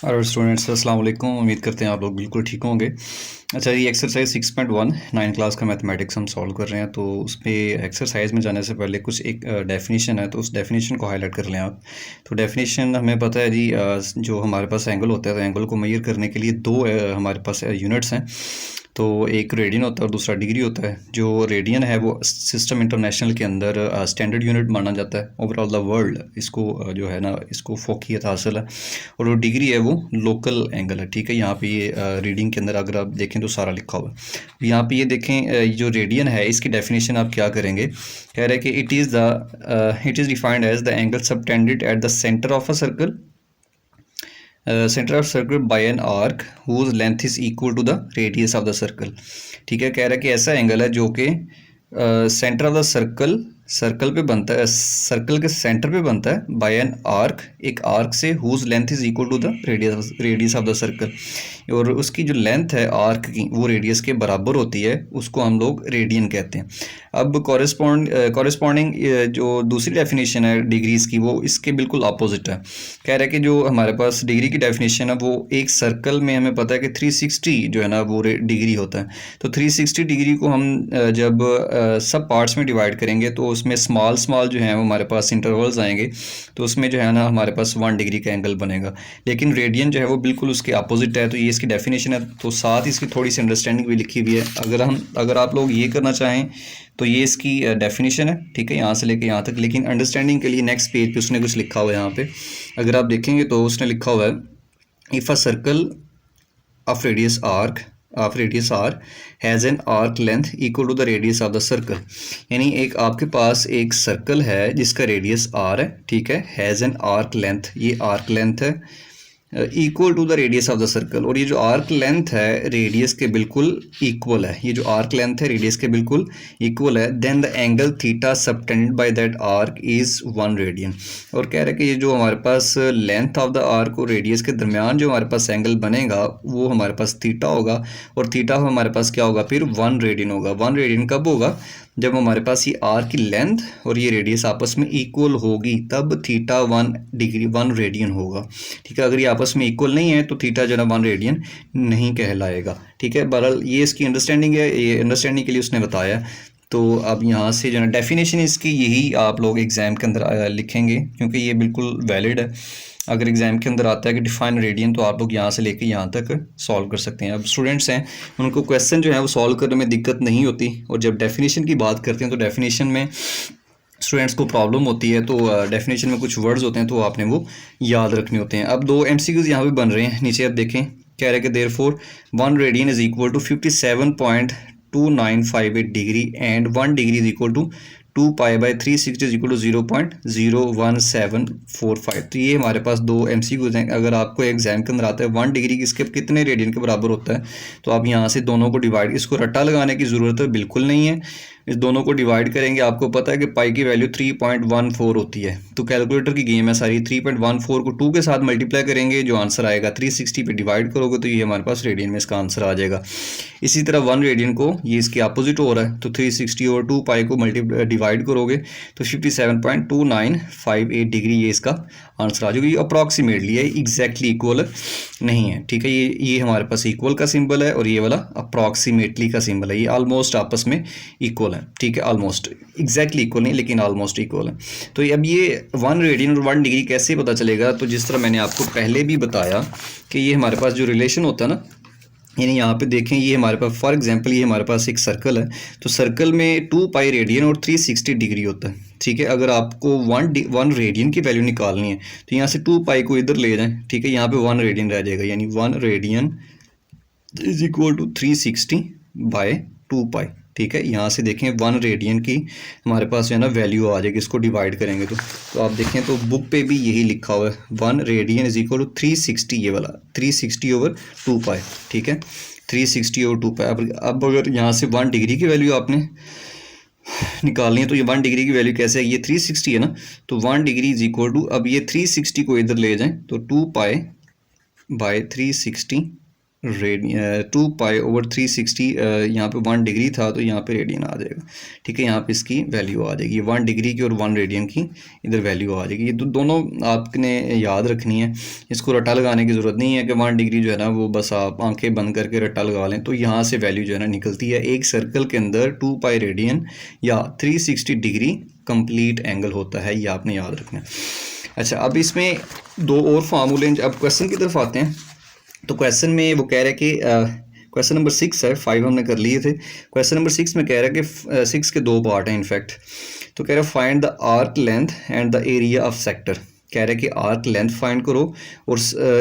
और स्टूडेंट्स अस्सलाम वालेकुम। उम्मीद करते हैं आप लोग बिल्कुल ठीक होंगे। अच्छा, ये एक्सरसाइज 6.1 9 क्लास का मैथमेटिक्स हम सॉल्व कर रहे हैं। तो उस पे एक्सरसाइज में जाने से पहले कुछ एक डेफिनेशन है, तो उस डेफिनेशन को हाईलाइट कर लें आप। तो डेफिनेशन हमें पता है जी, जो हमारे पास एंगल होता है, तो एंगल को मेजर करने के लिए दो हमारे पास यूनिट्स हैं। तो एक रेडियन होता है और दूसरा डिग्री होता है। जो रेडियन है वो सिस्टम इंटरनेशनल के अंदर स्टैंडर्ड यूनिट माना जाता है ओवरऑल द वर्ल्ड। इसको जो है ना, इसको फोकियत हासिल है। और जो डिग्री है वो लोकल एंगल है। ठीक है, यहाँ पे ये रीडिंग के अंदर अगर आप देखें तो सारा लिखा हुआ है। यहाँ पे ये देखें, जो रेडियन है इसकी डेफिनेशन आप क्या करेंगे। कह रहे हैं कि it is defined as the angle subtended at the centre of a circle, centre of circle by an arc whose length is equal to the radius of the circle. ठीक है, कह रहा है कि ऐसा एंगल है जो कि सेंटर ऑफ द सर्कल पे बनता है, सर्कल के सेंटर पे बनता है बाय एन आर्क, एक आर्क से whose length is equal to the radius of the circle. और उसकी जो लेंथ है आर्क की वो रेडियस के बराबर होती है, उसको हम लोग रेडियन कहते हैं। अब कॉरेस्पॉन्डिंग जो दूसरी डेफिनेशन है डिग्रीज की, वो इसके बिल्कुल अपोजिट है। कह रहा है कि जो हमारे पास डिग्री की डेफिनेशन है वो एक सर्कल में हमें पता है कि 360 जो है ना वो डिग्री होता है। तो 360 डिग्री को हम जब सब पार्ट्स में डिवाइड करेंगे तो उसमें स्मॉल स्मॉल जो है वो हमारे पास इंटरवल्स आएंगे, तो उसमें जो है ना हमारे पास 1 डिग्री का एंगल बनेगा। लेकिन रेडियन जो है वो बिल्कुल उसके अपोजिट है। तो ये इसकी डेफिनेशन है, तो साथ ही इसकी थोड़ी सी अंडरस्टैंडिंग भी लिखी हुई है। अगर आप लोग ये करना चाहें तो ये इसकी डेफिनेशन है। ठीक है, यहाँ से लेके यहाँ तक। लेकिन अंडरस्टैंडिंग के लिए नेक्स्ट पेज पे उसने कुछ लिखा हुआ है। यहाँ पे अगर आप देखेंगे तो उसने लिखा हुआ है, if a circle of radius r has an arc length equal to the radius of the circle. यानी एक आपके पास एक सर्कल है जिसका रेडियस आर है। ठीक है, हैज़ एन आर्क लेंथ, ये आर्क लेंथ है equal to the radius of the circle. और ये जो आर्क लेंथ है रेडियस के बिल्कुल इक्वल है। ये जो आर्क लेंथ है रेडियस के बिल्कुल इक्वल है। Then the angle theta subtended by that arc is 1 radian. और कह रहे हैं कि ये जो हमारे पास लेंथ ऑफ द आर्क और रेडियस के दरमियान जो हमारे पास एंगल बनेगा वो हमारे पास थीटा होगा। और थीटा हमारे पास क्या होगा, फिर 1 रेडियन होगा। 1 रेडियन कब होगा, जब हमारे पास ये आर की लेंथ और ये रेडियस आपस में इक्वल होगी, तब थीटा 1 डिग्री 1 रेडियन होगा। ठीक है, अगर ये आपस में इक्वल नहीं है तो थीटा जो है 1 रेडियन नहीं कहलाएगा। ठीक है, बहरहाल ये इसकी अंडरस्टैंडिंग है, ये अंडरस्टैंडिंग के लिए उसने बताया। तो अब यहाँ से जो है डेफिनेशन इसकी यही आप लोग एग्ज़ाम के अंदर लिखेंगे, क्योंकि ये बिल्कुल वैलिड है। अगर एग्ज़ाम के अंदर आता है कि डिफाइन रेडियन, तो आप लोग यहाँ से लेके यहाँ तक सॉल्व कर सकते हैं। अब स्टूडेंट्स हैं उनको क्वेश्चन जो है वो सॉल्व करने में दिक्कत नहीं होती, और जब डेफिनेशन की बात करते हैं तो डेफिनेशन में स्टूडेंट्स को प्रॉब्लम होती है। तो डेफिनेशन में कुछ वर्ड्स होते हैं तो आपने वो याद रखने होते हैं। अब 2 MCQs यहाँ पे बन रहे हैं, नीचे आप देखें। कह रहे हैं कि therefore 1 radian is equal to 57.2958 degree and 1 degree is equal to 2 पाई/360 इज इक्वल टू 0.01745। तो ये हमारे पास 2 MCQs हैं। अगर आपको एग्जाम के अंदर आता है 1 डिग्री किसके कितने रेडियन के बराबर होता है, तो आप यहाँ से दोनों को डिवाइड, इसको रट्टा लगाने की ज़रूरत बिल्कुल नहीं है। इस दोनों को डिवाइड करेंगे, आपको पता है कि पाई की वैल्यू 3.14 होती है। तो कैलकुलेटर की गेम है सारी। 3.14 को 2 के साथ मल्टीप्लाई करेंगे, जो आंसर आएगा 360 पे डिवाइड करोगे तो ये हमारे पास रेडियन में इसका आंसर आ जाएगा। इसी तरह 1 रेडियन को, ये इसके अपोजिट हो रहा है, तो 360 और 2 पाई को डिवाइड करोगे तो 57.2958 डिग्री ये इसका आंसर आ जाएगा। ये अप्रॉक्सीमेटली है, एग्जैक्टली इक्वल नहीं है। ठीक है, ये हमारे पास इक्वल का सिंबल है और ये वाला अप्रॉक्सीमेटली का सिंबल है। ये ऑलमोस्ट आपस में इक्वल है। ठीक है, ऑलमोस्ट, एग्जैक्टली इक्वल नहीं लेकिन ऑलमोस्ट इक्वल है। तो अब ये 1 रेडियन और 1 डिग्री कैसे पता चलेगा, तो जिस तरह मैंने आपको पहले भी बताया कि ये हमारे पास जो रिलेशन होता है ना, यानी यहाँ पे देखें, ये हमारे पास फॉर एग्जांपल ये हमारे पास एक सर्कल है, तो सर्कल में 2 पाई रेडियन और 360 डिग्री होता है। ठीक है, अगर आपको 1 रेडियन की वैल्यू निकालनी है तो यहाँ से 2 पाई को इधर ले जाएं। ठीक है, यहाँ पे 1 रेडियन रह जाएगा, यानी 1 रेडियन इज इक्वल टू 360/2 पाई। ठीक है, यहाँ से देखें 1 रेडियन की हमारे पास जो है ना वैल्यू आ जाएगी, इसको डिवाइड करेंगे तो आप देखें तो बुक पे भी यही लिखा हुआ है, 1 रेडियन इज इक्वल टू 360, ये वाला 360/2 पाई। ठीक है, 360/2 पाई। अब अगर यहाँ से 1 डिग्री की वैल्यू आपने निकालनी है तो ये 1 डिग्री की वैल्यू कैसे है, ये 360 है ना, तो 1 डिग्री इज इक्वल टू, अब ये 360 को इधर ले जाएं तो 2 पाई/360 2 पाई ओवर 360, यहाँ पे 1 डिग्री था तो यहाँ पे रेडियन आ जाएगा। ठीक है, यहाँ पे इसकी वैल्यू आ जाएगी 1 डिग्री की और 1 रेडियन की इधर वैल्यू आ जाएगी। ये दोनों आपने याद रखनी है, इसको रट्टा लगाने की ज़रूरत नहीं है कि 1 डिग्री जो है ना वो बस आप आंखें बंद करके रट्टा लगा लें तो यहाँ से वैल्यू जो है ना निकलती है। एक सर्कल के अंदर 2 पाई रेडियन या 360 डिग्री कंप्लीट एंगल होता है, ये आपने याद रखना है। अच्छा, अब इसमें दो और फार्मूले, अब क्वेश्चन की तरफ आते हैं। तो क्वेश्चन में वो कह रहा है कि क्वेश्चन नंबर 6 है, 5 हमने कर लिए थे। क्वेश्चन नंबर 6 में कह रहा है कि 6 के 2 पार्ट हैं इनफैक्ट। तो कह रहा है find the arc length and the area of sector. कह रहा है कि आर्क लेंथ फाइंड करो और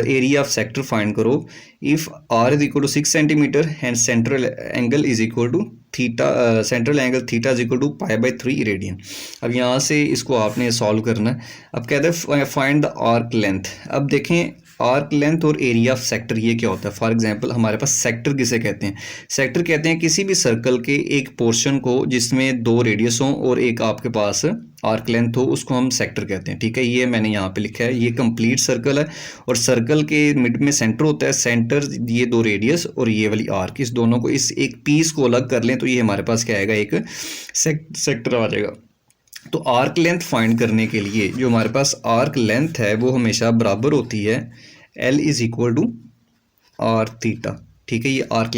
एरिया ऑफ सेक्टर फाइंड करो if R is equal to 6 centimetre and central angle is equal to theta, central angle theta is equal to π/3 radian. अब यहाँ से इसको आपने सॉल्व करना है। अब कहते हैं फाइंड द आर्क लेंथ। अब देखें आर्क लेंथ और एरिया ऑफ सेक्टर ये क्या होता है। फॉर एग्जांपल हमारे पास सेक्टर किसे कहते हैं? सेक्टर कहते हैं किसी भी सर्कल के एक पोर्शन को जिसमें 2 रेडियस हों और एक आपके पास आर्क लेंथ हो, उसको हम सेक्टर कहते हैं। ठीक है, ये मैंने यहाँ पे लिखा है, ये कंप्लीट सर्कल है और सर्कल के मिड में सेंटर होता है। सेंटर ये 2 रेडियस और ये वाली आर्क, इस दोनों को, इस एक पीस को अलग कर लें तो ये हमारे पास क्या आएगा, एक सेक्टर आ जाएगा। तो आर्क लेंथ फाइंड करने के लिए जो हमारे पास आर्क लेंथ है वो हमेशा बराबर होती है L is equal to are theta. ठीक है, ये आर्क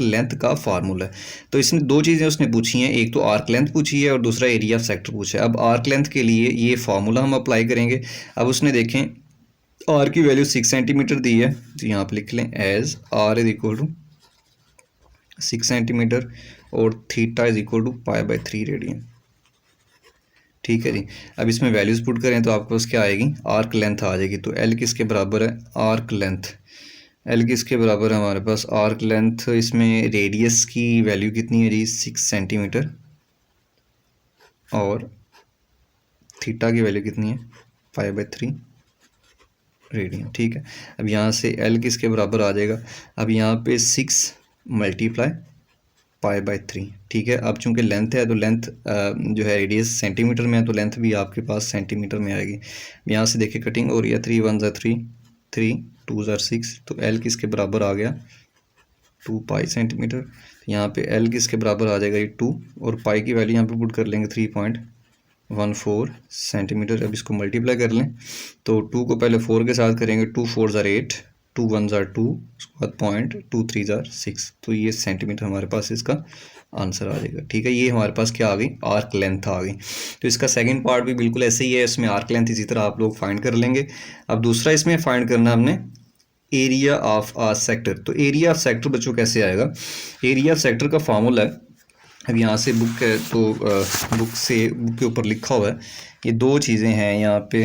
लेंथ का फार्मूला है। तो इसमें 2 चीज़ें उसने पूछी हैं, एक तो आर्क लेंथ पूछी है और दूसरा एरिया ऑफ सेक्टर पूछा है। अब आर्क लेंथ के लिए ये फार्मूला हम अप्लाई करेंगे। अब उसने देखें आर की वैल्यू 6 सेंटीमीटर दी है, तो यहाँ पे लिख लें as R is equal to 6 centimetre और theta is equal to π/3 radian. ठीक है जी, अब इसमें वैल्यूज़ पुट करें तो आपको क्या आएगी, आर्क लेंथ आ जाएगी। तो एल किसके बराबर है, आर्क लेंथ, एल किसके बराबर है हमारे पास, आर्क लेंथ। इसमें रेडियस की वैल्यू कितनी है जी, 6 सेंटीमीटर और थीटा की वैल्यू कितनी है, π/3 रेडियन। ठीक है, अब यहाँ से एल किसके बराबर आ जाएगा, अब यहाँ पे 6 मल्टीप्लाई π/3। ठीक है, अब चूंकि लेंथ है तो लेंथ जो है रेडियस सेंटीमीटर में है तो लेंथ भी आपके पास सेंटीमीटर में आएगी। यहाँ से देखिए कटिंग हो रही है, 3 1 3, 3 2 6, तो एल किसके बराबर आ गया, 2 पाई सेंटीमीटर। यहाँ पे एल किसके बराबर आ जाएगा, ये 2 और पाई की वैल्यू यहाँ पे पुट कर लेंगे 3.14 सेंटीमीटर। अब इसको मल्टीप्लाई कर लें तो 2 को पहले 4 के साथ करेंगे, 2 4 8, 2 1 2, उसके बाद 0.2 3 6, तो ये सेंटीमीटर हमारे पास इसका आंसर आ जाएगा। ठीक है, ये हमारे पास क्या आ गई, आर्क लेंथ आ गई। तो इसका सेकंड पार्ट भी बिल्कुल ऐसे ही है, इसमें आर्क लेंथ इसी तरह आप लोग फाइंड कर लेंगे। अब दूसरा इसमें फाइंड करना हमने एरिया ऑफ आ सेक्टर। तो एरिया ऑफ सेक्टर बच्चों कैसे आएगा, एरिया ऑफ सेक्टर का फार्मूला है, अब यहाँ से बुक है तो बुक के ऊपर लिखा हुआ है, ये 2 चीज़ें हैं यहाँ पे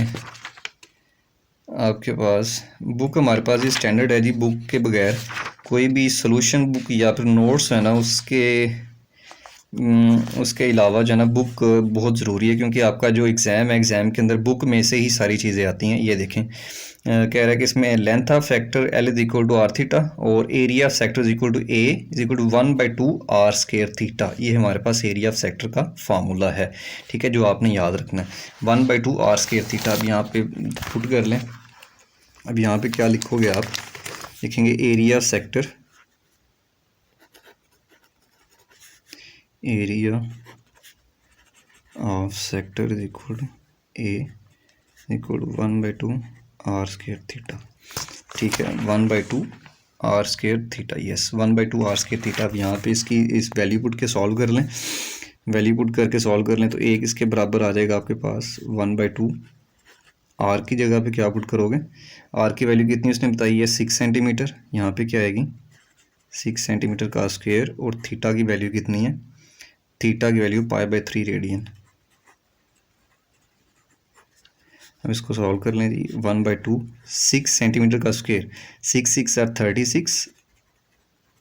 आपके पास। बुक हमारे पास ये स्टैंडर्ड है जी, बुक के बगैर कोई भी सोल्यूशन बुक या फिर नोट्स है ना उसके अलावा जो है ना बुक बहुत ज़रूरी है, क्योंकि आपका जो एग्ज़ाम है एग्ज़ाम के अंदर बुक में से ही सारी चीज़ें आती हैं। ये देखें कह रहा है कि इसमें length of sector L is equal to are theta और area of sector is equal to A is equal to 1/2 are square theta. ये हमारे पास एरिया ऑफ सेक्टर का फार्मूला है। ठीक है, जो आपने याद रखना है 1/2 आर स्क्वायर थीटा। अब यहाँ पे पुट कर लें, अब यहाँ पे क्या लिखोगे आप, लिखेंगे area of sector, area of sector is equal to a equal to 1/2 are square theta. ठीक है, 1/2 are square theta, yes 1/2 are square theta. अब यहाँ पे इसकी इस वैल्यू पुट के सॉल्व कर लें, वैल्यू पुट करके सॉल्व कर लें तो एक इसके बराबर आ जाएगा आपके पास 1/2, आर की जगह पे क्या पुट करोगे, आर की वैल्यू कितनी उसने बताई है 6 सेंटीमीटर, यहाँ पे क्या आएगी 6 सेंटीमीटर का स्क्वायर और थीटा की वैल्यू कितनी है, थीटा की वैल्यू π/3 रेडियन। अब इसको सॉल्व कर लें जी, 1/2 6 सेंटीमीटर का square, 6 6 36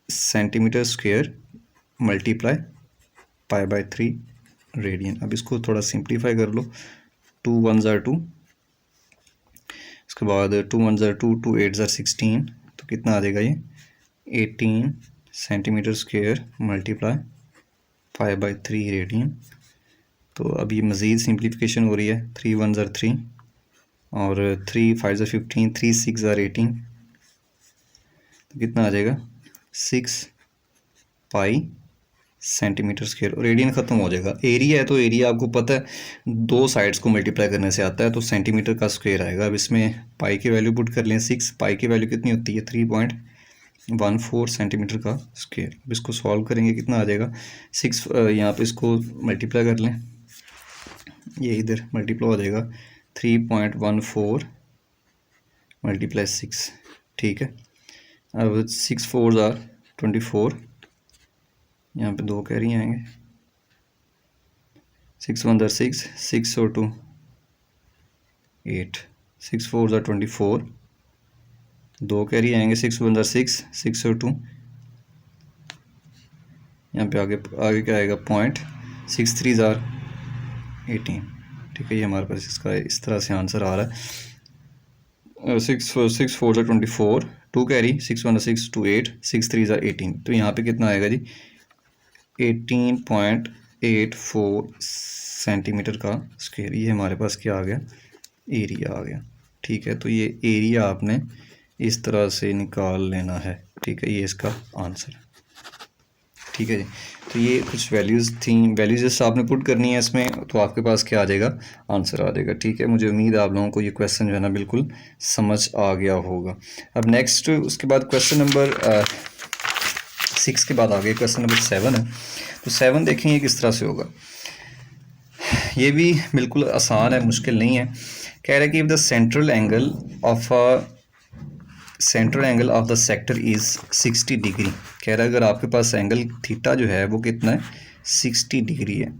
centimetre square multiply π/3 radian. अब इसको थोड़ा सिंप्लीफाई कर लो, 2 1 2, इसके बाद 2 1 2, 2 8 16, तो कितना आ जाएगा ये 18 सेंटीमीटर स्क्वायर मल्टीप्लाई π/3 रेडियन। तो अब ये मज़ीद सिंप्लीफिकेशन हो रही है, 3 1 3 और 3 5 15, 3 6 18, तो कितना आ जाएगा 6 पाई सेंटीमीटर स्क्वायर। और रेडियन ख़त्म हो जाएगा। एरिया है तो एरिया आपको पता है 2 साइड्स को मल्टीप्लाई करने से आता है, तो सेंटीमीटर का स्क्वायर आएगा। अब इसमें पाई की वैल्यू पुट कर लें 6, पाई की वैल्यू कितनी होती है 3.14 सेंटीमीटर का स्क्वायर। अब इसको सॉल्व करेंगे कितना आ जाएगा 6, यहाँ पे इसको मल्टीप्लाई कर लें, ये इधर मल्टीप्लाई हो जाएगा 3.14 मल्टीप्लाई 6, ठीक है। अब 6 4 ज़ार 24, यहाँ पे 2 कैरी आएंगे, 6 1 ज़ार 6, 6 और 2 8, 6 4 ज़ार 24, 2 कैरी आएंगे, 6 1 ज़ार 6, 6 और 2, यहाँ पे आगे क्या आएगा 6 3 ज़ार 18, ठीक है। ये हमारे पास इसका इस तरह से आंसर आ रहा है। 6 4 ज़ार 24, 2 कैरी, 6 1 ज़ार 6, 2 8, 6 3 ज़ार 18, तो यहाँ पे कितना आएगा जी 18.84 सेंटीमीटर का स्क्वायर। ये हमारे पास क्या आ गया एरिया आ गया, ठीक है। तो ये एरिया आपने इस तरह से निकाल लेना है, ठीक है। ये इसका आंसर, ठीक है जी। तो ये कुछ वैल्यूज़ थी, वैल्यूज़ जैसे आपने पुट करनी है इसमें, तो आपके पास क्या आ जाएगा आंसर आ जाएगा, ठीक है। मुझे उम्मीद है आप लोगों को ये क्वेश्चन जो है ना बिल्कुल समझ आ गया होगा। अब नेक्स्ट उसके बाद क्वेश्चन नंबर 6 के बाद आ गया क्वेश्चन नंबर 7 है। तो 7 देखेंगे किस तरह से होगा। ये भी बिल्कुल आसान है, मुश्किल नहीं है। कह रहा है कि if the central angle of the sector is 60 degree. कह रहा है अगर आपके पास एंगल थीटा जो है वो कितना है 60 डिग्री है,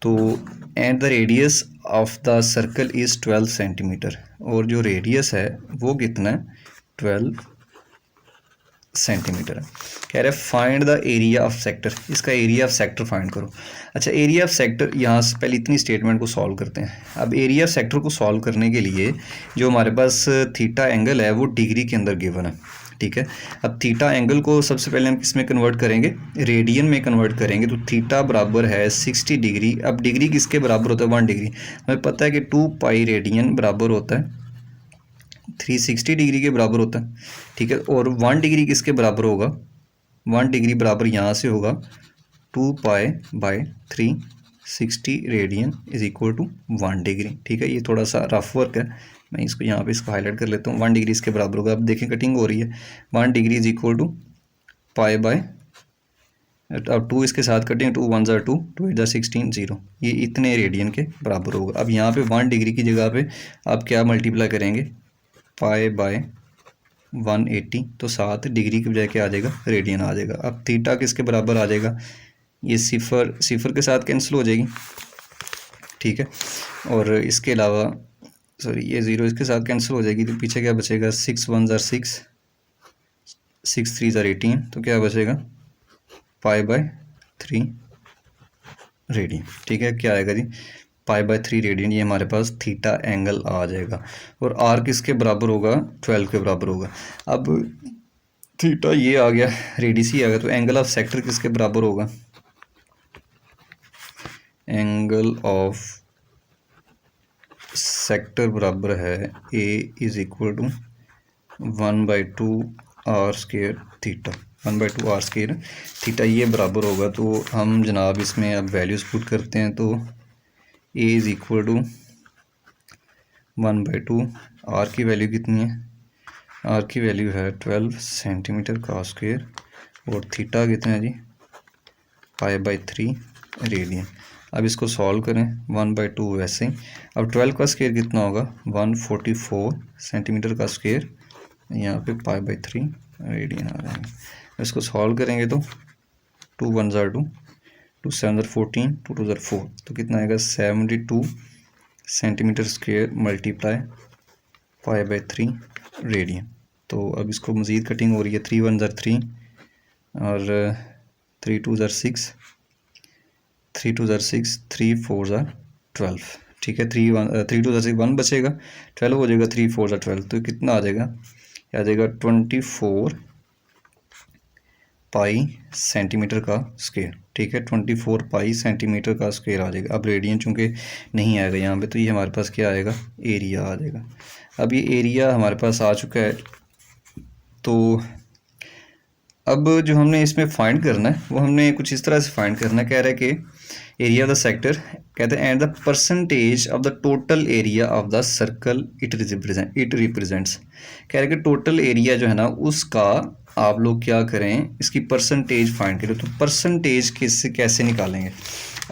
तो and the radius of the circle is 12 centimetre, और जो रेडियस है वो कितना है 12 सेंटीमीटर है। कह रहे हैं find the area of sector, इसका एरिया ऑफ सेक्टर फाइंड करो। अच्छा, एरिया ऑफ सेक्टर, यहाँ से पहले इतनी स्टेटमेंट को सॉल्व करते हैं। अब एरिया ऑफ सेक्टर को सॉल्व करने के लिए जो हमारे पास थीटा एंगल है वो डिग्री के अंदर गिवन है, ठीक है। अब थीटा एंगल को सबसे पहले हम किस में कन्वर्ट करेंगे, रेडियन में कन्वर्ट करेंगे। तो थीटा बराबर है 60 डिग्री। अब डिग्री किसके बराबर होता है 1 डिग्री। हमें पता है कि 2 पाई रेडियन बराबर होता है 360 डिग्री के बराबर होता है, ठीक है। और 1 डिग्री किसके बराबर होगा, 1 डिग्री बराबर यहाँ से होगा 2 pi by 360 radian is equal to 1 degree, ठीक है। ये थोड़ा सा रफ वर्क है, मैं इसको यहाँ पे इसको हाईलाइट कर लेता हूँ। 1 डिग्री इसके बराबर होगा। अब देखें कटिंग हो रही है, 1 degree is equal to pi by, अब 2 इसके साथ कटिंग, 2 1 ज़ार 2, 2 8 ज़ार 16, 0, ये इतने रेडियन के बराबर होगा। अब यहाँ पे 1 डिग्री की जगह पे आप क्या मल्टीप्लाई करेंगे पाई बाय 180, तो 7 डिग्री की बजाय क्या आ जाएगा रेडियन आ जाएगा। अब थीटा किसके बराबर आ जाएगा, ये सिफर के साथ कैंसिल हो जाएगी, ठीक है। और इसके अलावा सॉरी ये 0 इसके साथ कैंसिल हो जाएगी, तो पीछे क्या बचेगा 6 1 ज़ार 6, 6 3 ज़ार 18, तो क्या बचेगा पाई बाय 3 रेडियन, ठीक है। क्या आएगा जी पाई बाय 3 रेडियन, ये हमारे पास थीटा एंगल आ जाएगा। और आर किसके बराबर होगा 12 के बराबर होगा। अब थीटा ये आ गया, रेडियस ही आ गया, तो एंगल ऑफ सेक्टर किसके बराबर होगा, एंगल ऑफ सेक्टर बराबर है A is equal to 1/2 are square theta, 1/2 are square theta, ये बराबर होगा। तो हम जनाब इसमें अब वैल्यूज़ पुट करते हैं। तो a is equal to 1/2, r की वैल्यू कितनी है, आर की वैल्यू है 12 सेंटीमीटर का स्क्वायर, और थीटा कितना है जी पाई बाई 3 रेडियन। अब इसको सॉल्व करें, 1/2 वैसे ही। अब 12 का स्क्वायर कितना होगा 144 सेंटीमीटर का स्क्वायर, यहाँ पे पाई बाई 3 रेडियन आ जाएगा। इसको सॉल्व करेंगे तो 2 1 ज़ार 2, 2 7 ज़ार 14, 2 2 ज़ार 4, तो कितना आएगा 72 centimetre square multiply pi by 3 radian. तो अब इसको मज़ीद कटिंग हो रही है, 3 1 ज़ार 3 और 3 2 ज़ार 6, 3 2 ज़ार 6, 3 4 ज़ार 12, ठीक है। 3 2 ज़ार 6 1 बचेगा, 12 हो जाएगा, 3 4 ज़ार 12, तो कितना आ जाएगा, आ जाएगा 24 पाई सेंटीमीटर का स्क्वायर, ठीक है। 24 पाई सेंटीमीटर का स्क्वायर आ जाएगा। अब रेडियन चूँकि नहीं आएगा यहाँ पे, तो ये हमारे पास क्या आएगा एरिया आ जाएगा। अब ये एरिया हमारे पास आ चुका है, तो अब जो हमने इसमें फाइंड करना है वो हमने कुछ इस तरह से फाइंड करना है। कह रहा है कि एरिया ऑफ द सेक्टर, कहते हैं and the percentage of the total area of the circle it represents. कह रहे हैं कि टोटल एरिया जो है ना उसका आप लोग क्या करें, इसकी परसेंटेज फाइंड करें। तो परसेंटेज किससे कैसे निकालेंगे?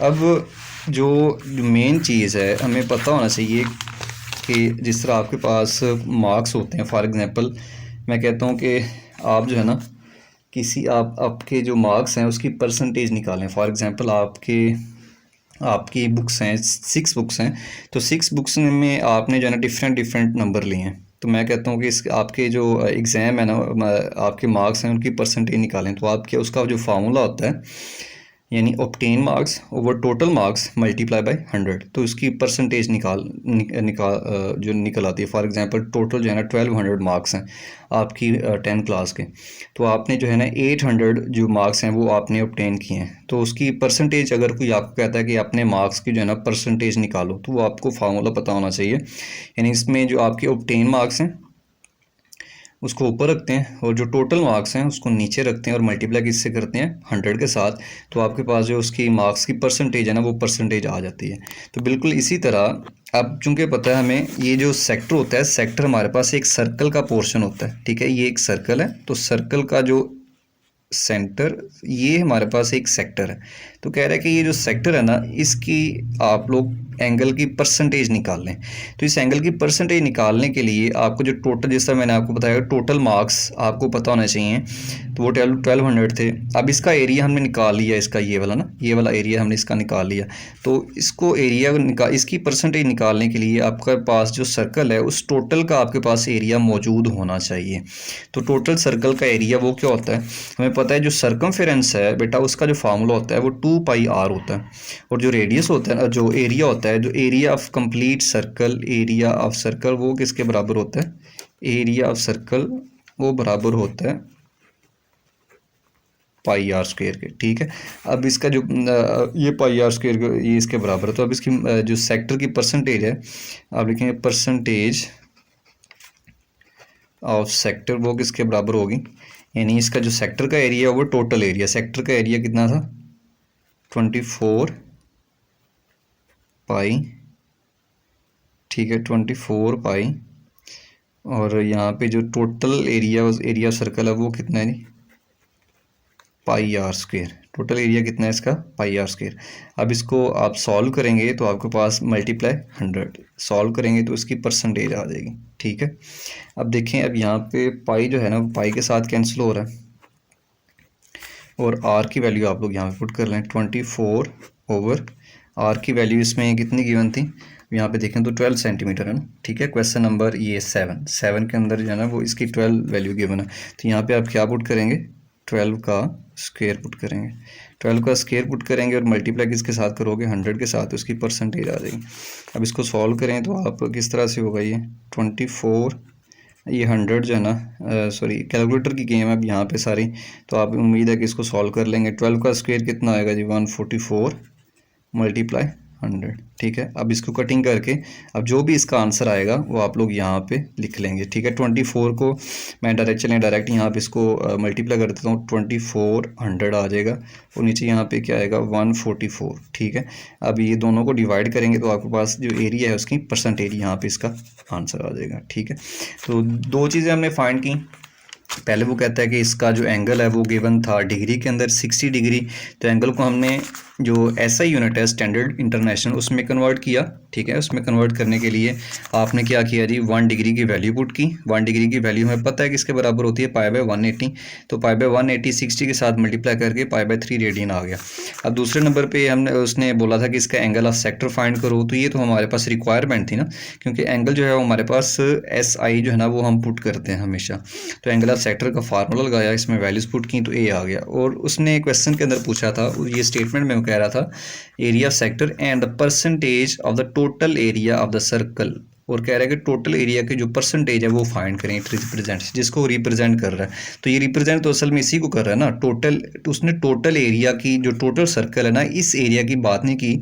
अब जो मेन चीज़ है हमें पता होना चाहिए कि जिस तरह आपके पास मार्क्स होते हैं, फॉर एग्जांपल मैं कहता हूँ कि आप जो है ना किसी आपके जो मार्क्स हैं उसकी परसेंटेज निकालें। फॉर एग्जांपल आपकी बुक्स हैं 6 बुक्स हैं, तो 6 बुक्स में आपने जो है ना डिफरेंट नंबर लिए हैं। तो मैं कहता हूँ कि इस आपके जो एग्ज़ाम है ना, आपके मार्क्स हैं उनकी परसेंटेज निकालें। तो आपके उसका जो फार्मूला होता है यानी obtain marks over total marks multiply by 100, तो इसकी परसेंटेज जो निकल आती है। फॉर एग्जांपल टोटल जो है ना 1200 मार्क्स हैं आपकी 10 क्लास के, तो आपने जो है ना 800 जो मार्क्स हैं वो आपने ऑब्टेन किए हैं। तो उसकी परसेंटेज अगर कोई आपको कहता है कि अपने मार्क्स की जो है ना परसेंटेज निकालो, तो वो आपको फार्मूला पता होना चाहिए। यानी इसमें जो आपके ऑब्टेन मार्क्स हैं उसको ऊपर रखते हैं और जो टोटल मार्क्स हैं उसको नीचे रखते हैं और मल्टीप्लाई किससे करते हैं 100 के साथ। तो आपके पास जो उसकी मार्क्स की परसेंटेज है ना वो परसेंटेज आ जाती है। तो बिल्कुल इसी तरह अब चूंकि पता है हमें ये जो सेक्टर होता है, सेक्टर हमारे पास एक सर्कल का पोर्शन होता है, ठीक है, ये एक सर्कल है। तो सर्कल का जो सेंटर ये हमारे पास एक सेक्टर है। तो कह रहा है कि ये जो सेक्टर है ना इसकी आप लोग एंगल की परसेंटेज निकाल लें। तो इस एंगल की परसेंटेज निकालने के लिए आपको जो टोटल, जिस तरह मैंने आपको बताया टोटल मार्क्स आपको पता होना चाहिए, तो वो 1200 थे। अब इसका एरिया हमने निकाल लिया, इसका ये वाला ना, ये वाला एरिया हमने इसका निकाल लिया। तो इसको एरिया इसकी परसेंटेज निकालने के लिए आपके पास जो सर्कल है उस टोटल का आपके पास एरिया मौजूद होना चाहिए। तो टोटल सर्कल का एरिया वो क्या होता है, हमें पता है जो सर्कमफेरेंस है बेटा उसका जो फार्मूला होता है वो 2πr होता है। और जो रेडियस होता है, जो एरिया होता है, जो area of complete circle, area of circle वो किसके बराबर होता है, एरिया ऑफ सर्कल वो बराबर होता है πr² के, ठीक है। अब इसका जो ये πr² ये इसके बराबर है। तो अब इसकी जो सेक्टर की परसेंटेज है आप लिखेंगे परसेंटेज ऑफ सेक्टर वो किसके बराबर होगी, यानी इसका जो सेक्टर का एरिया होगा टोटल एरिया, सेक्टर का एरिया कितना था 24 पाई, ठीक है 24 पाई। और यहाँ पे जो टोटल एरिया सर्कल है वो कितना है πr²। टोटल एरिया कितना है इसका πr²। अब इसको आप सॉल्व करेंगे तो आपके पास मल्टीप्लाई 100 सॉल्व करेंगे तो इसकी परसेंटेज आ जाएगी, ठीक है। अब देखें, अब यहाँ पे पाई जो है ना पाई के साथ कैंसिल हो रहा है और आर की वैल्यू आप लोग यहाँ पे पुट कर लें 24 ओवर आर की वैल्यू इसमें कितनी गिवन थी, यहाँ पे देखें तो 12 सेंटीमीटर है ना, ठीक है। क्वेश्चन नंबर ये 7 के अंदर जो है ना वो इसकी 12 वैल्यू गिवन है। तो यहाँ पे आप क्या पुट करेंगे 12 का स्क्वायर पुट करेंगे, 12 का स्क्वायर पुट करेंगे और मल्टीप्लाई किसके साथ करोगे 100 के साथ, तो उसकी परसेंटेज आ जाएगी। अब इसको सॉल्व करें तो आप किस तरह से होगा, ये 24 ये 100 जो है ना सॉरी कैलकुलेटर की गेम है अब यहाँ पे सारी, तो आप उम्मीद है कि इसको सॉल्व कर लेंगे। 12 का स्क्वायर कितना आएगा जी 144 मल्टीप्लाई 100, ठीक है। अब इसको कटिंग करके अब जो भी इसका आंसर आएगा वो आप लोग यहाँ पे लिख लेंगे, ठीक है। 24 को मैं डायरेक्ट यहाँ पे इसको मल्टीप्लाई कर देता हूँ, 2400 आ जाएगा और नीचे यहाँ पे क्या आएगा 144, ठीक है। अब ये दोनों को डिवाइड करेंगे तो आपके पास जो एरिया है उसकी परसेंटेज यहाँ पे इसका आंसर आ जाएगा, ठीक है। तो दो चीज़ें हमने फाइंड की। पहले वो कहता है कि इसका जो एंगल है वो गिवन था डिग्री के अंदर 60 डिग्री, तो एंगल को हमने जो SI यूनिट है स्टैंडर्ड इंटरनेशनल उसमें कन्वर्ट किया, ठीक है। उसमें कन्वर्ट करने के लिए आपने क्या किया जी 1 डिग्री की वैल्यू पुट की। 1 डिग्री की वैल्यू हमें पता है कि इसके बराबर होती है π/180, तो π/180 60 के साथ मल्टीप्लाई करके π/3 रेडियन आ गया। अब दूसरे नंबर पे हमने उसने बोला था कि इसका एंगल ऑफ सेक्टर फाइंड करो, तो ये तो हमारे पास रिक्वायरमेंट थी ना, क्योंकि एंगल जो है वो हमारे पास SI जो है ना वो हम पुट करते हैं हमेशा। तो एंगल ऑफ सेक्टर का फार्मूला लगाया, इसमें वैल्यूज पुट की तो A आ गया। और उसने क्वेश्चन के अंदर पूछा था, ये स्टेटमेंट में कह रहा था area of sector and the percentage of the total area of the circle और कह रहा है कि टोटल एरिया के जो परसेंटेज है वो फाइंड करें, इट रिप्रेजेंट्स, जिसको रिप्रेजेंट कर रहा है। तो ये रिप्रेजेंट तो असल में इसी को कर रहा है ना, टोटल, तो उसने टोटल एरिया की, जो टोटल सर्कल है ना, इस एरिया की बात नहीं की,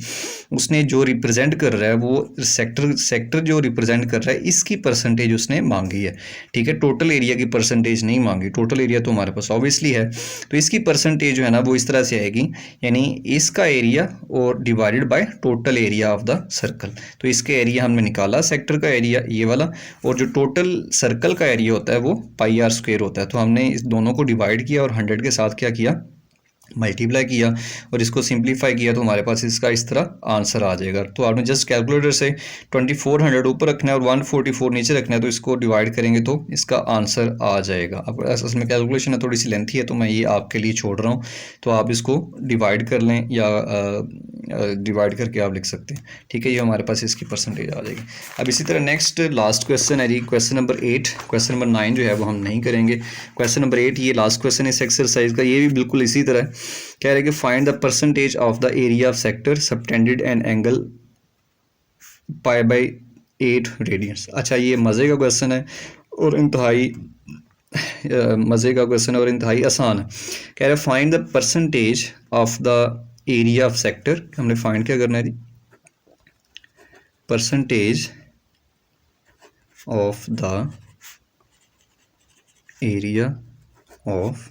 उसने जो रिप्रेजेंट कर रहा है वो सेक्टर जो रिप्रेजेंट कर रहा है इसकी परसेंटेज उसने मांगी है, ठीक है। टोटल एरिया की परसेंटेज नहीं मांगी, टोटल एरिया तो हमारे पास ऑब्वियसली है, तो इसकी परसेंटेज जो है ना वो इस तरह से आएगी, यानी इसका एरिया और divided by total area of the circle. तो इसके एरिया हमने निकाला, सेक्टर का एरिया ये वाला, और जो टोटल सर्कल का एरिया होता है वो पाई आर स्क्वायर होता है। तो हमने इस दोनों को डिवाइड किया और 100 के साथ क्या किया, मल्टीप्लाई किया, और इसको सिंप्लीफाई किया, तो हमारे पास इसका इस तरह आंसर आ जाएगा। तो आपने जस्ट कैलकुलेटर से 2400 ऊपर रखना है और 144 नीचे रखना है, तो इसको डिवाइड करेंगे तो इसका आंसर आ जाएगा। अब असल में कैलकुलेशन है थोड़ी सी लेंथी है, तो मैं ये आपके लिए छोड़ रहा हूँ, तो आप इसको डिवाइड कर लें या डिवाइड करके आप लिख सकते हैं, ठीक है। ये हमारे पास इसकी परसेंटेज आ जाएगी। अब इसी तरह नेक्स्ट लास्ट क्वेश्चन है जी, क्वेश्चन नंबर 8। क्वेश्चन नंबर 9 जो है वो हम नहीं करेंगे। क्वेश्चन नंबर 8 ये लास्ट क्वेश्चन इस एक्सरसाइज का, ये भी बिल्कुल इसी तरह कह रहे हैं कि find the percentage of the area of sector subtended and angle pi by 8 radians. अच्छा, ये मज़े का क्वेश्चन है और इंतहाई मज़े का क्वेश्चन है और इंतहाई आसान है। कह रहे हैं find the percentage of the area of sector. हमने फाइंड क्या करना है जी, percentage of the area of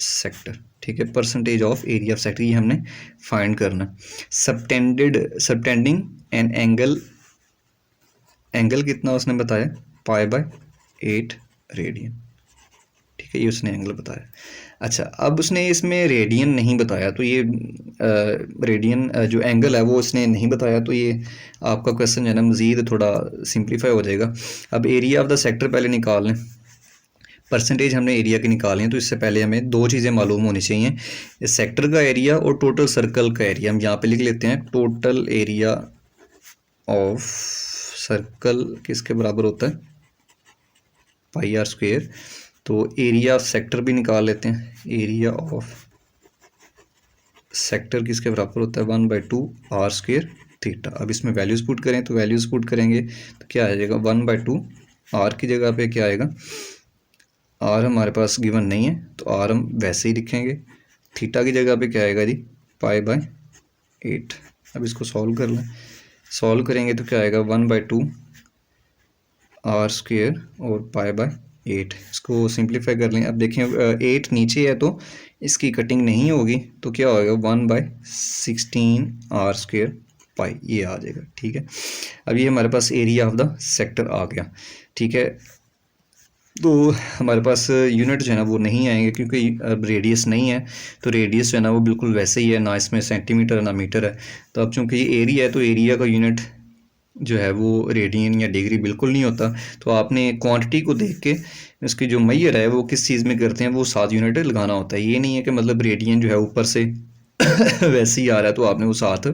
sector, ठीक है। Percentage of area of sector ये हमने फाइंड करना। सबटेंडिंग एंड एंगल, एंगल कितना उसने बताया, पाई बाय 8 रेडियन, ठीक है, ये उसने एंगल बताया। अच्छा, अब उसने इसमें रेडियन नहीं बताया, तो ये रेडियन जो एंगल है वो उसने नहीं बताया, तो ये आपका क्वेश्चन जो है ना मज़ीद थोड़ा सिंप्लीफाई हो जाएगा। अब एरिया ऑफ द सेक्टर पहले निकाल लें, परसेंटेज हमने एरिया की निकाली है, तो इससे पहले हमें दो चीज़ें मालूम होनी चाहिए, सेक्टर का एरिया और टोटल सर्कल का एरिया। हम यहाँ पे लिख लेते हैं टोटल एरिया ऑफ सर्कल किसके बराबर होता है, पाई आर स्क्वायर। तो एरिया ऑफ सेक्टर भी निकाल लेते हैं, एरिया ऑफ सेक्टर किसके बराबर होता है, 1/2 आर स्क्वायर थीटा। अब इसमें वैल्यूज़ पुट करें, तो वैल्यूज़ पुट करेंगे तो क्या आ जाएगा, 1/2 आर की जगह पे क्या आएगा, आर हमारे पास गिवन नहीं है तो आर हम वैसे ही लिखेंगे, थीटा की जगह पे क्या आएगा जी, पाई बाय 8। अब इसको सॉल्व कर लें, सॉल्व करेंगे तो क्या आएगा, 1/2 आर स्क्वायर और पाई बाय 8। इसको सिंप्लीफाई कर लें। अब देखें 8 नीचे है तो इसकी कटिंग नहीं होगी, तो क्या होगा, 1/16 आर स्क्वायर पाई, ये आ जाएगा, ठीक है। अब ये हमारे पास एरिया ऑफ द सेक्टर आ गया, ठीक है। तो हमारे पास यूनिट जो है ना वो नहीं आएंगे, क्योंकि अब रेडियस नहीं है, तो रेडियस जो है ना वो बिल्कुल वैसे ही है, ना इसमें सेंटीमीटर ना मीटर है। तो अब चूँकि ये एरिया है तो एरिया का यूनिट जो है वो रेडियन या डिग्री बिल्कुल नहीं होता। तो आपने क्वांटिटी को देख के इसकी जो मैयर है वो किस चीज़ में करते हैं वो 7 यूनिट लगाना होता है। ये नहीं है कि मतलब रेडियन जो है ऊपर से वैसे ही आ रहा है तो आपने वो 7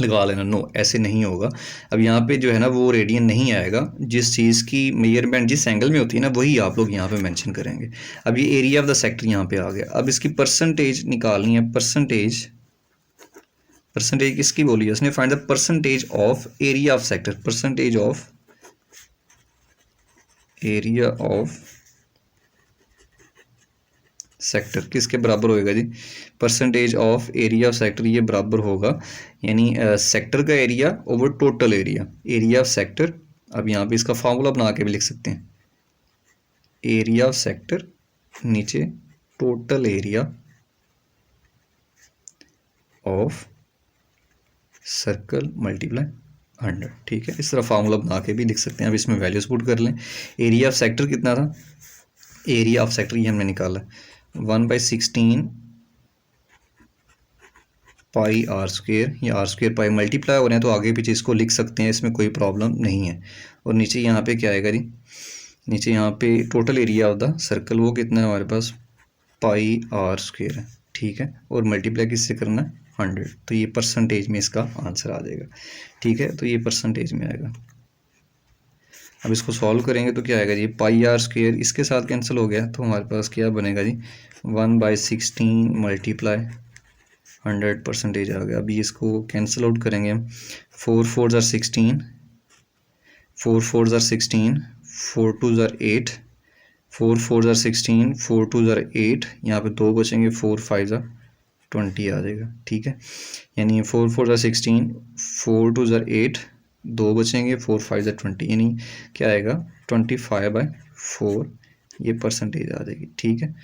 लगा लेना, नो, ऐसे नहीं होगा। अब यहाँ पे जो है ना वो रेडियन नहीं आएगा, जिस चीज़ की मेजरमेंट जिस एंगल में होती है ना वही आप लोग यहाँ पे मेंशन करेंगे। अब ये एरिया ऑफ द सेक्टर यहाँ पे आ गया। अब इसकी परसेंटेज निकालनी है, परसेंटेज, परसेंटेज किसकी बोली है उसने, find the percentage of area of sector, percentage of area of sector किसके बराबर होएगा जी, percentage of area of sector ये बराबर होगा, यानी सेक्टर का area over total area, area of sector. अब यहाँ पे इसका फार्मूला बना के भी लिख सकते हैं, एरिया ऑफ सेक्टर नीचे total area of circle multiply 100, ठीक है। इस तरह फार्मूला बना के भी लिख सकते हैं। अब इसमें वैल्यूज पुट कर लें, एरिया ऑफ सेक्टर कितना था, एरिया ऑफ सेक्टर ये हमने निकाला 1/16 पाई आर स्क्वेयर, या आर स्क्वेयर पाई मल्टीप्लाई हो रहे हैं तो आगे पीछे इसको लिख सकते हैं, इसमें कोई प्रॉब्लम नहीं है। और नीचे यहाँ पे क्या आएगा जी, नीचे यहाँ पे total area of the circle वो कितना है हमारे पास, पाई आर स्क्वेयर है, ठीक है। और मल्टीप्लाई किससे करना है, 100, तो ये परसेंटेज में इसका आंसर आ जाएगा, ठीक है। तो ये परसेंटेज में आएगा। अब इसको सॉल्व करेंगे तो क्या आएगा जी, पाई आर स्क्वेयर इसके साथ कैंसिल हो गया, तो हमारे पास क्या बनेगा जी, 1/16 मल्टीप्लाई 100 परसेंटेज आ गया। अभी इसको कैंसिल आउट करेंगे हम, 4 4 16, 4 4 ज़ार 16, 4 2 ज़ार 8, 4 4 ज़ार 16, 4 2 ज़ार 8, यहाँ पे 2 बचेंगे, 4 5 ज़ार 20 आ जाएगा, ठीक है। यानी 4 4 ज़ार 16, 4 2 ज़ार 8, 2 बचेंगे, 4 5 ज़ार 20, यानी क्या आएगा 25/4, ये परसेंटेज आ जाएगी, ठीक है।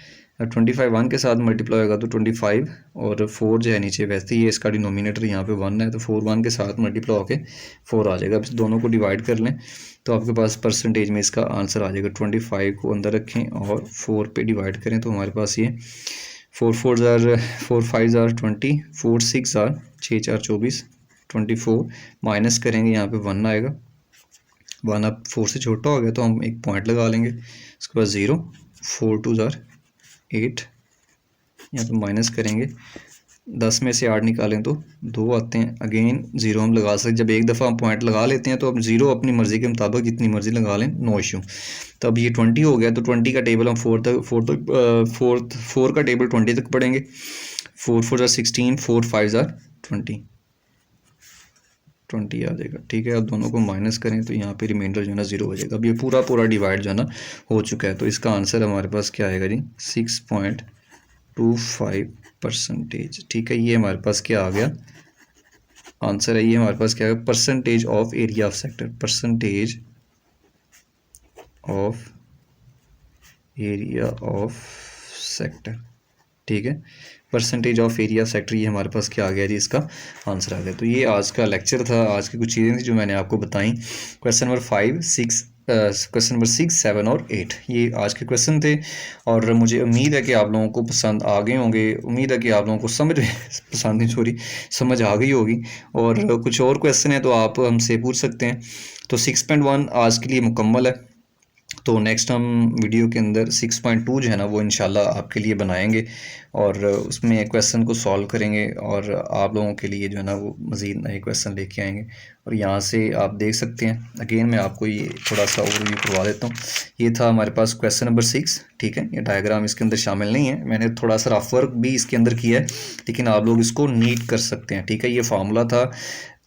25 1 के साथ मल्टीप्लाई होगा तो 25 और 4 जो है नीचे, वैसे ही इसका डिनोमिनेटर यहाँ पे 1 है तो 4 1 के साथ मल्टीप्लाई होके 4 आ जाएगा। अब दोनों को डिवाइड कर लें तो आपके पास परसेंटेज में इसका आंसर आ जाएगा। 25 को अंदर रखें और 4 पे डिवाइड करें तो हमारे पास ये 4 4 ज़ार 4 5 ज़ार 20, 4 6 ज़ार 6 4 24, 24 माइनस करेंगे, यहाँ पे 1 आएगा। 1 अब 4 से छोटा हो गया तो हम एक पॉइंट लगा लेंगे, उसके बाद 0, 4 2 ज़ार 8, यहाँ पे माइनस करेंगे, 10 में से 8 निकालें तो 2 आते हैं। अगेन 0 हम लगा सकते, जब एक दफ़ा हम पॉइंट लगा लेते हैं तो अब 0 अपनी मर्ज़ी के मुताबिक जितनी मर्ज़ी लगा लें, नो इशू। तो अब ये 20 हो गया तो 20 का टेबल हम 4 का टेबल 20 तक पढ़ेंगे। 4 4 ज़ार 16, 4 5 ज़ार 20 आ जाएगा, ठीक है। अब दोनों को माइनस करें तो यहाँ पे रिमाइंडर जो है ना 0 हो जाएगा। अब ये पूरा डिवाइड जो है ना हो चुका है, तो इसका आंसर हमारे पास क्या आएगा जी 6.25%, ठीक है। ये हमारे पास क्या आ गया आंसर है, ये हमारे पास क्या है percentage of area of sector, percentage of area of sector, ठीक है। परसेंटेज ऑफ एरिया सेक्टर, ये हमारे पास क्या आ गया जी, इसका आंसर आ गया। तो ये आज का लेक्चर था, आज की कुछ चीज़ें थी जो मैंने आपको बताई। क्वेश्चन नंबर 5 6 क्वेश्चन नंबर 6 7 और 8 ये आज के क्वेश्चन थे, और मुझे उम्मीद है कि आप लोगों को पसंद आ गए होंगे। उम्मीद है कि आप लोगों को समझ पसंद नहीं, सॉरी, समझ आ गई होगी। और कुछ और क्वेश्चन है तो आप हमसे पूछ सकते हैं। तो 6.1 आज के लिए मुकम्मल है। तो नेक्स्ट हम वीडियो के अंदर 6.2 जो है ना वो इंशाल्लाह आपके लिए बनाएंगे, और उसमें क्वेश्चन को सॉल्व करेंगे, और आप लोगों के लिए जो है ना वो मज़ीद नए क्वेश्चन लेके आएंगे। और यहाँ से आप देख सकते हैं, अगेन मैं आपको ये थोड़ा सा ओवरव्यू करवा देता हूँ। ये था हमारे पास क्वेश्चन नंबर 6, ठीक है। ये डायग्राम इसके अंदर शामिल नहीं है, मैंने थोड़ा सा रफ वर्क भी इसके अंदर किया है, लेकिन आप लोग इसको नीट कर सकते हैं, ठीक है। ये फार्मूला था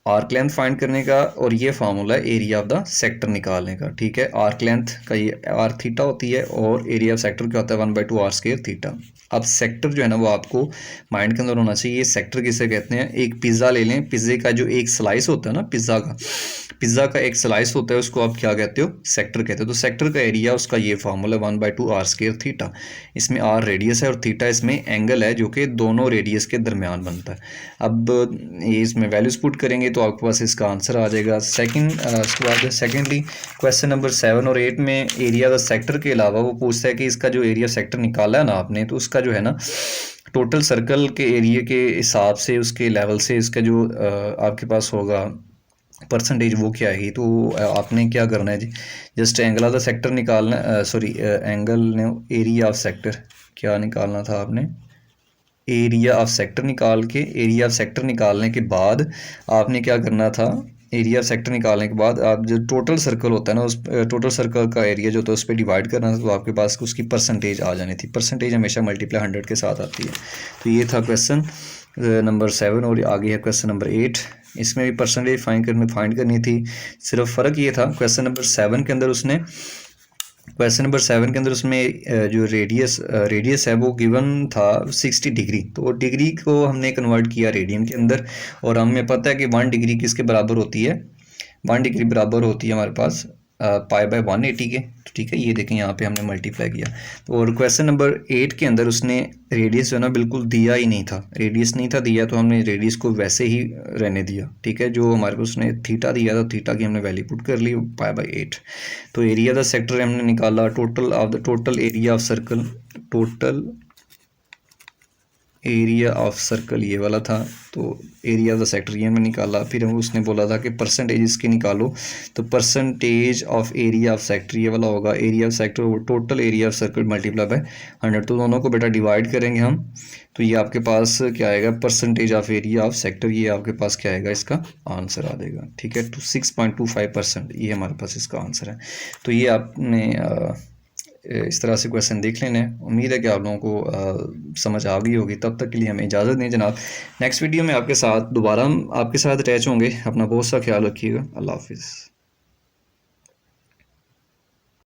आर्क लेंथ फाइंड करने का, और ये फार्मूला है एरिया ऑफ द सेक्टर निकालने का, ठीक है। आर्क लेंथ का ये आर थीटा होती है, और एरिया ऑफ सेक्टर क्या होता है 1/2 आर स्क्वायर थीटा। अब सेक्टर जो है ना वो आपको माइंड के अंदर होना चाहिए। ये सेक्टर किसे कहते हैं, एक पिज़्ज़ा ले लें, पिज़्ज़े का जो एक स्लाइस होता है ना, पिज़्ज़ा का एक स्लाइस होता है, उसको आप क्या कहते हो, सेक्टर कहते हो। तो सेक्टर का एरिया, उसका ये फार्मूला 1/2 आर स्क्वायर थीटा। इसमें आर रेडियस है और थीटा इसमें एंगल है जो कि दोनों रेडियस के दरमियान बनता है। अब ये इसमें वैल्यूज पुट करेंगे तो आपके पास इसका आंसर आ जाएगा। उसके बाद सेकेंडली क्वेश्चन नंबर 7 और 8 में एरिया द सेक्टर के अलावा वो पूछता है कि इसका जो एरिया सेक्टर निकाला है ना आपने, तो उसका जो है ना टोटल सर्कल के एरिया के हिसाब से, उसके लेवल से इसका जो आपके पास होगा परसेंटेज, वो क्या है। तो आपने क्या करना है जी, just angle of the sector निकालना, सॉरी एरिया ऑफ सेक्टर क्या निकालना था आपने, एरिया ऑफ सेक्टर निकाल के, एरिया ऑफ सेक्टर निकालने के बाद आपने क्या करना था, एरिया ऑफ सेक्टर निकालने के बाद आप जो टोटल सर्कल होता है ना, उस टोटल सर्कल का एरिया जो होता है उस पर डिवाइड करना था, तो आपके पास उसकी परसेंटेज आ जानी थी। परसेंटेज हमेशा मल्टीप्लाई 100 के साथ आती है। तो ये था क्वेश्चन नंबर 7, और आगे है क्वेश्चन नंबर 8। इसमें भी परसेंटेज फाइंड करनी थी। सिर्फ फ़र्क ये था, क्वेश्चन नंबर 7 के अंदर उसमें जो रेडियस है वो गिवन था 60 डिग्री, तो डिग्री को हमने कन्वर्ट किया रेडियन के अंदर, और हमें पता है कि 1 डिग्री किसके बराबर होती है, 1 डिग्री बराबर होती है हमारे पास π/180 के। तो ठीक है, ये देखें यहाँ पे हमने मल्टीप्लाई किया। तो और क्वेश्चन नंबर 8 के अंदर उसने रेडियस जो है ना बिल्कुल दिया ही नहीं था, रेडियस नहीं था दिया, तो हमने रेडियस को वैसे ही रहने दिया, ठीक है। जो हमारे को उसने थीटा दिया था, थीटा की हमने वैल्यू पुट कर ली π/8। तो एरिया द सेक्टर हमने निकाला, total area of circle, total area of circle ये वाला था, तो एरिया ऑफ द सेक्टर ये हमने निकाला। फिर हम उसने बोला था कि परसेंटेज इसके निकालो, तो percentage of area of sector ये वाला होगा, area of sector total area of circle multiply by 100। तो दोनों को बेटा डिवाइड करेंगे हम, तो ये आपके पास क्या आएगा, percentage of area of sector, ये आपके पास क्या आएगा, इसका आंसर आ जाएगा, ठीक है। 6.25%, ये हमारे पास इसका आंसर है। तो ये आपने इस तरह से क्वेश्चन देख लेना है। उम्मीद है कि आप लोगों को समझ आ गई होगी। तब तक के लिए हमें इजाज़त दें जनाब। नेक्स्ट वीडियो में आपके साथ दोबारा हम आपके साथ अटैच होंगे। अपना बहुत सा ख्याल रखिएगा। अल्लाह हाफिज़।